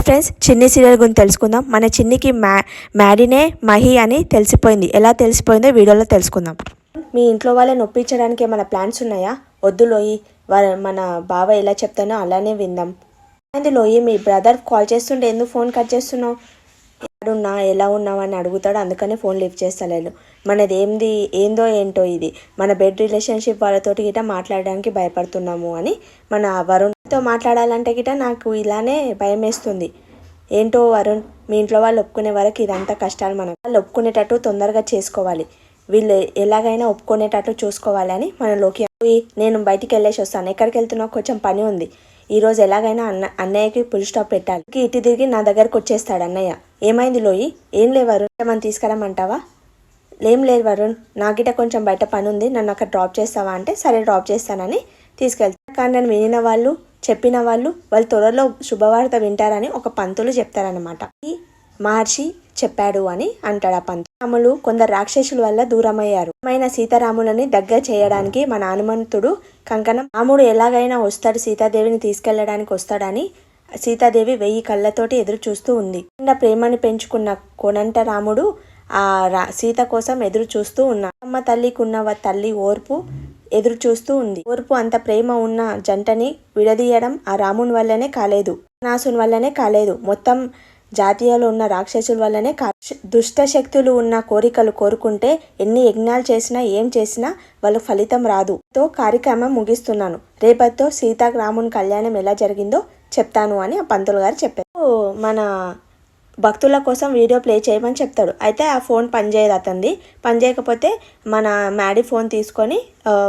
Friends, చిన్ని serial గురించి తెలుసుకుందాం. మన చిన్నికి మ్యాడీనే మహి అని తెలిసిపోయింది. ఎలా తెలిసిపోయిందో వీడియోలో తెలుసుకుందాం. మీ ఇంట్లో వాళ్ళని ఒప్పించడానికి ఏమైనా ప్లాన్స్ ఉన్నాయా? వద్దు లోయి, మన బావ ఎలా చెప్తానో అలానే విందాం. అంది లోయి, మీ బ్రదర్ కాల్ చేస్తుంటే ఎందుకు ఫోన్ కట్ చేస్తున్నావు? ఎక్కడున్నా, ఎలా ఉన్నావు అని అడుగుతాడు. అందుకనే ఫోన్ లిఫ్ట్ చేస్తలేను. మనది ఏందో ఏంటో ఇది మన బెడ్ రిలేషన్షిప్ వాళ్ళతోటి గిట మాట్లాడడానికి భయపడుతున్నాము అని మన వరుణ్తో మాట్లాడాలంటే గిట నాకు ఇలానే భయం వేస్తుంది. ఏంటో వరుణ్, మీ ఇంట్లో వాళ్ళు ఒప్పుకునే వరకు ఇదంతా కష్టాలు. వాళ్ళు ఒప్పుకునేటట్టు తొందరగా చేసుకోవాలి. వీళ్ళు ఎలాగైనా ఒప్పుకునేటట్టు చూసుకోవాలి అని మనలోకి. నేను బయటికి వెళ్ళేసి వస్తాను. ఎక్కడికి వెళ్తున్నావు? కొంచెం పని ఉంది. ఈరోజు ఎలాగైనా అన్నయ్యకి ఫుల్ స్టాప్ పెట్టాలి. ఇటు తిరిగి నా దగ్గరకు వచ్చేస్తాడు అన్నయ్య. ఏమైంది లోయి? ఏం లేదు వరుణ్, మనం తీసుకురమ్మంటావా? ఏం లేదు వరుణ్, నాకిట కొంచెం బయట పని ఉంది, నన్ను అక్కడ డ్రాప్ చేస్తావా అంటే సరే డ్రాప్ చేస్తానని తీసుకెళ్తాను. కానీ నన్ను వినిన వాళ్ళు, చెప్పిన వాళ్ళు త్వరలో శుభవార్త వింటారని ఒక పంతులు చెప్తారనమాట. ఈ మహర్షి చెప్పాడు అని అంటాడు ఆ పంతులు. రాములు కొందరు రాక్షసుల వల్ల దూరమయ్యారు. సీతారాములని దగ్గర చేయడానికి మన హనుమంతుడు కంకణం. రాముడు ఎలాగైనా వస్తాడు, సీతాదేవిని తీసుకెళ్లడానికి వస్తాడని సీతాదేవి 1000 కళ్ళతోటి ఎదురు చూస్తూ ఉంది. ప్రేమని పెంచుకున్న కోనంట రాముడు ఆ సీత కోసం ఎదురు చూస్తూ ఉన్నా. అమ్మ తల్లికున్న తల్లి ఓర్పు ఎదురు చూస్తూ ఉంది. ఓర్పు అంత ప్రేమ ఉన్న జంటని విడదీయడం ఆ రాముని వల్లనే కాలేదు, నాసుని వల్లనే కాలేదు, మొత్తం జాతీయాలు ఉన్న రాక్షసుల వల్లనే దుష్ట శక్తులు ఉన్న కోరికలు కోరుకుంటే ఎన్ని యజ్ఞాలు చేసినా ఏం చేసినా వాళ్ళ ఫలితం రాదు. తో కార్యక్రమం ముగిస్తున్నాను. రేపటితో సీతారాముని కళ్యాణం ఎలా జరిగిందో చెప్తాను అని ఆ పంతులు గారు చెప్పారు. మన భక్తుల కోసం వీడియో ప్లే చేయమని చెప్తాడు. అయితే ఆ ఫోన్ పనిచేయదు అతనిది. పనిచేయకపోతే మన మ్యాడీ ఫోన్ తీసుకొని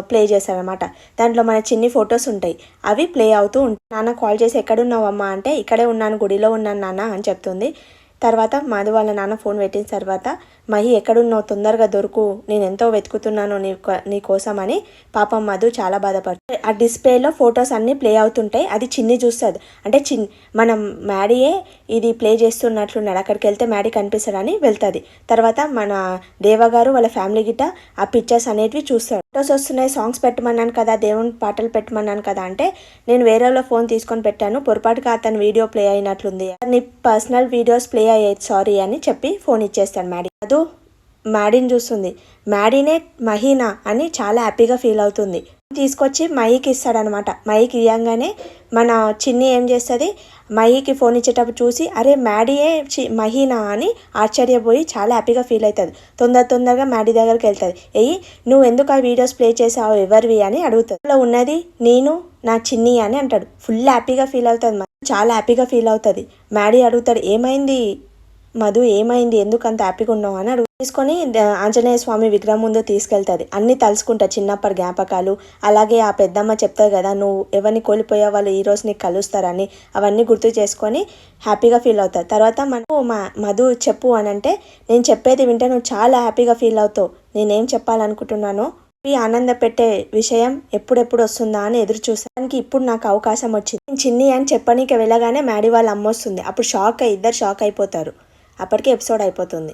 ప్లే చేస్తాడనమాట. దాంట్లో మన చిన్ని ఫొటోస్ ఉంటాయి, అవి ప్లే అవుతూ ఉంటాయి. నాన్న కాల్ చేసి ఎక్కడున్నావమ్మా అంటే ఇక్కడే ఉన్నాను, గుడిలో ఉన్నాను నాన్న అని చెప్తుంది. తర్వాత మధు వాళ్ళ నాన్న ఫోన్ పెట్టిన తర్వాత, మహి ఎక్కడున్నావు, తొందరగా దొరుకు, నేను ఎంతో వెతుకుతున్నాను నీ కోసం అని పాపం మధు చాలా బాధపడుతుంది. ఆ డిస్ప్లేలో ఫొటోస్ అన్నీ ప్లే అవుతుంటాయి. అది చిన్ని చూస్తుంది. అంటే మనం మ్యాడీయే ఇది ప్లే చేస్తున్నట్లున్నాడు, అక్కడికి వెళ్తే మ్యాడీ కనిపిస్తాడని వెళ్తుంది. తర్వాత మన దేవగారు వాళ్ళ ఫ్యామిలీ గిట్ట ఆ పిక్చర్స్ అనేటివి చూస్తాడు. ఫొటోస్ వస్తున్నాయి, సాంగ్స్ పెట్టమన్నాను కదా, దేవుని పాటలు పెట్టమన్నాను కదా అంటే, నేను వేరేలో ఫోన్ తీసుకొని పెట్టాను, పొరపాటుగా అతను వీడియో ప్లే అయినట్లుంది, నీ పర్సనల్ వీడియోస్ ప్లే అయ్యాయి, సారీ అని చెప్పి ఫోన్ ఇచ్చేస్తాడు మ్యాడీ. అదు మ్యాడీని చూస్తుంది. మ్యాడీనే మహీనా అని చాలా హ్యాపీగా ఫీల్ అవుతుంది. తీసుకొచ్చి మహికి ఇస్తాడనమాట. మహికి ఇవ్వగానే మన చిన్ని ఏం చేస్తుంది, మహికి ఫోన్ ఇచ్చేటప్పుడు చూసి అరే మ్యాడీయే మహీనా అని ఆశ్చర్యపోయి చాలా హ్యాపీగా ఫీల్ అవుతుంది. తొందరగా మ్యాడీ దగ్గరికి వెళ్తుంది. నువ్వు ఎందుకు ఆ వీడియోస్ ప్లే చేసావు, ఎవరివి అని అడుగుతుంది. అలా ఉన్నది నేను నా చిన్ని అని అంటాడు. ఫుల్ హ్యాపీగా ఫీల్ అవుతుంది, చాలా హ్యాపీగా ఫీల్ అవుతుంది. మ్యాడీ అడుగుతాడు, ఏమైంది మధు, ఏమైంది, ఎందుకు అంత హ్యాపీగా ఉన్నావు అని అడుగు. తీసుకొని ఆంజనేయ స్వామి విగ్రహం ముందు తీసుకెళ్తుంది. అన్ని తలుసుకుంటా, చిన్నప్పటి జ్ఞాపకాలు. అలాగే ఆ పెద్దమ్మ చెప్తారు కదా, నువ్వు ఎవరిని కోల్పోయా వాళ్ళు ఈ రోజు నీకు కలుస్తారని, అవన్నీ గుర్తు చేసుకొని హ్యాపీగా ఫీల్ అవుతారు. తర్వాత మధు చెప్పు అని అంటే, నేను చెప్పేది వింటే నువ్వు చాలా హ్యాపీగా ఫీల్ అవుతావు, నేనేం చెప్పాలనుకుంటున్నానో ఈ ఆనంద పెట్టే విషయం ఎప్పుడెప్పుడు వస్తుందా అని ఎదురు చూస్తానికి ఇప్పుడు నాకు అవకాశం వచ్చింది. నేను చిన్ని అని చెప్పనీకి వెళ్ళగానే మ్యాడీ వాళ్ళ అమ్మ వస్తుంది. అప్పుడు ఇద్దరు షాక్ అయిపోతారు. అప్పటికే ఎపిసోడ్ అయిపోతుంది.